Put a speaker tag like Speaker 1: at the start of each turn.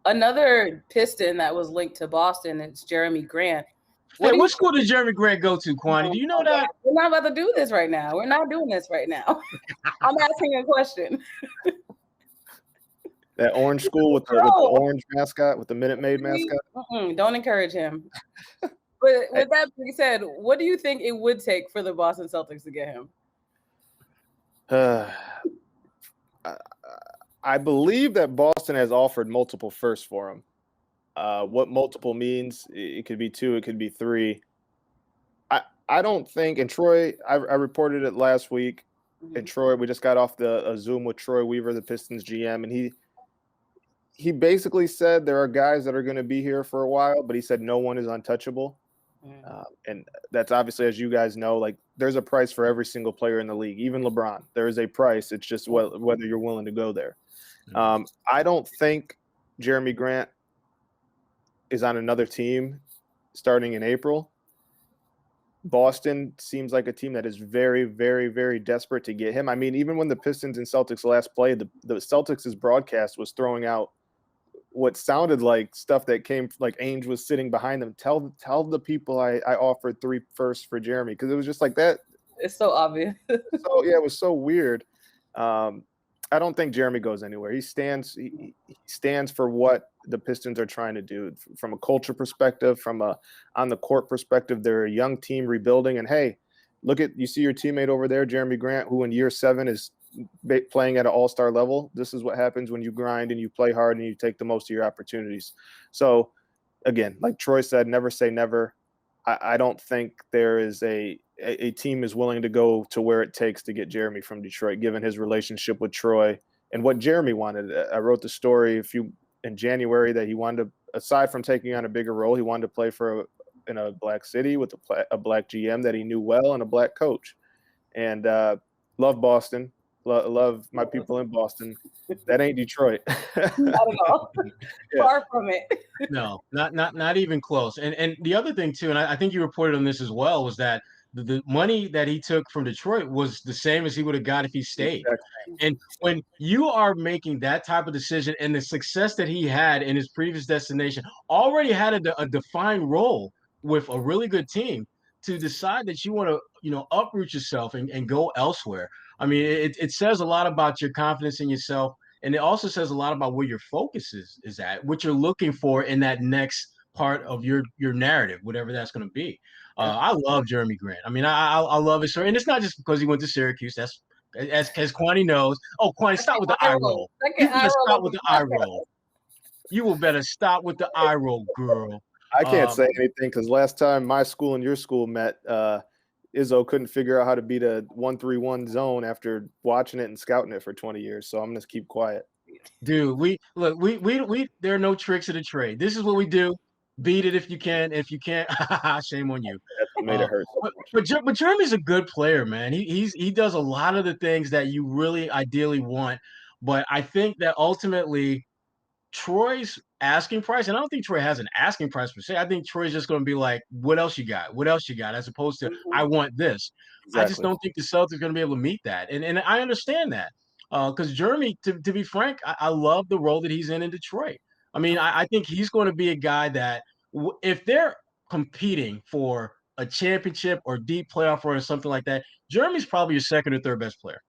Speaker 1: Another Piston that was linked to Boston, it's Jerami Grant.
Speaker 2: What school did Jerami Grant go to, Kwani? Do you know that?
Speaker 1: We're not about to do this right now. We're not doing this right now. I'm asking a question.
Speaker 3: That orange school with the orange mascot, with the Minute Maid mascot?
Speaker 1: Don't encourage him. But with that being said, what do you think it would take for the Boston Celtics to get him?
Speaker 3: I believe that Boston has offered multiple firsts for him. What multiple means, it could be 2, it could be 3. I don't think, and Troy, I reported it last week, and Troy, we just got off a Zoom with Troy Weaver, the Pistons GM, and he basically said there are guys that are going to be here for a while, but he said no one is untouchable. And that's obviously, as you guys know, like there's a price for every single player in the league, even LeBron. There is a price. It's just whether you're willing to go there. I don't think Jerami Grant is on another team starting in April. Boston seems like a team that is very, very, very desperate to get him. I mean, even when the Pistons and Celtics last played, the Celtics' broadcast was throwing out what sounded like stuff that came like Ainge was sitting behind them. Tell the people I offered 3 firsts for Jerami, because it was just like that.
Speaker 1: It's so obvious.
Speaker 3: So yeah, it was so weird. I don't think Jerami goes anywhere. He stands for what the Pistons are trying to do from a culture perspective, from a on the court perspective. They're a young team rebuilding, and hey, you see your teammate over there, Jerami Grant, who in year 7 is playing at an all-star level. This is what happens when you grind and you play hard and you take the most of your opportunities. So again, like Troy said, never say never. I don't think there is a team is willing to go to where it takes to get Jerami from Detroit, given his relationship with Troy and what Jerami wanted. I wrote the story in January that he wanted to, aside from taking on a bigger role, he wanted to play in a black city with a black GM that he knew well and a black coach. And love Boston. Love my people in Boston. That ain't Detroit.
Speaker 1: Not at all. Yeah. Far from it.
Speaker 2: No, not even close. And the other thing too, and I think you reported on this as well, was that the money that he took from Detroit was the same as he would have got if he stayed. Exactly. And when you are making that type of decision, and the success that he had in his previous destination already had a defined role with a really good team, to decide that you want to, uproot yourself and go elsewhere. I mean, it says a lot about your confidence in yourself, and it also says a lot about where your focus is at, what you're looking for in that next part of your narrative, whatever that's going to be. I love Jerami Grant. I mean, I love his story, and it's not just because he went to Syracuse. That's as Kwani knows. Oh, Kwani, stop with the eye roll. You better stop with the eye roll. You will better stop with the eye roll, girl.
Speaker 3: I can't say anything because last time my school and your school met, Izzo couldn't figure out how to beat a 1-3-1 zone after watching it and scouting it for 20 years. So I'm going to keep quiet.
Speaker 2: Dude, we there are no tricks of the trade. This is what we do. Beat it if you can. If you can't, shame on you.
Speaker 3: That made it hurt.
Speaker 2: But Jerami's a good player, man. He does a lot of the things that you really ideally want. But I think that ultimately Troy's asking price, and I don't think Troy has an asking price per se. I think Troy's just going to be like, what else you got? What else you got? As opposed to, I want this. Exactly. I just don't think the Celtics are going to be able to meet that. And I understand that. Because Jerami, to be frank, I love the role that he's in Detroit. I mean, I think he's going to be a guy that if they're competing for a championship or deep playoff run or something like that, Jerami's probably your second or third best player.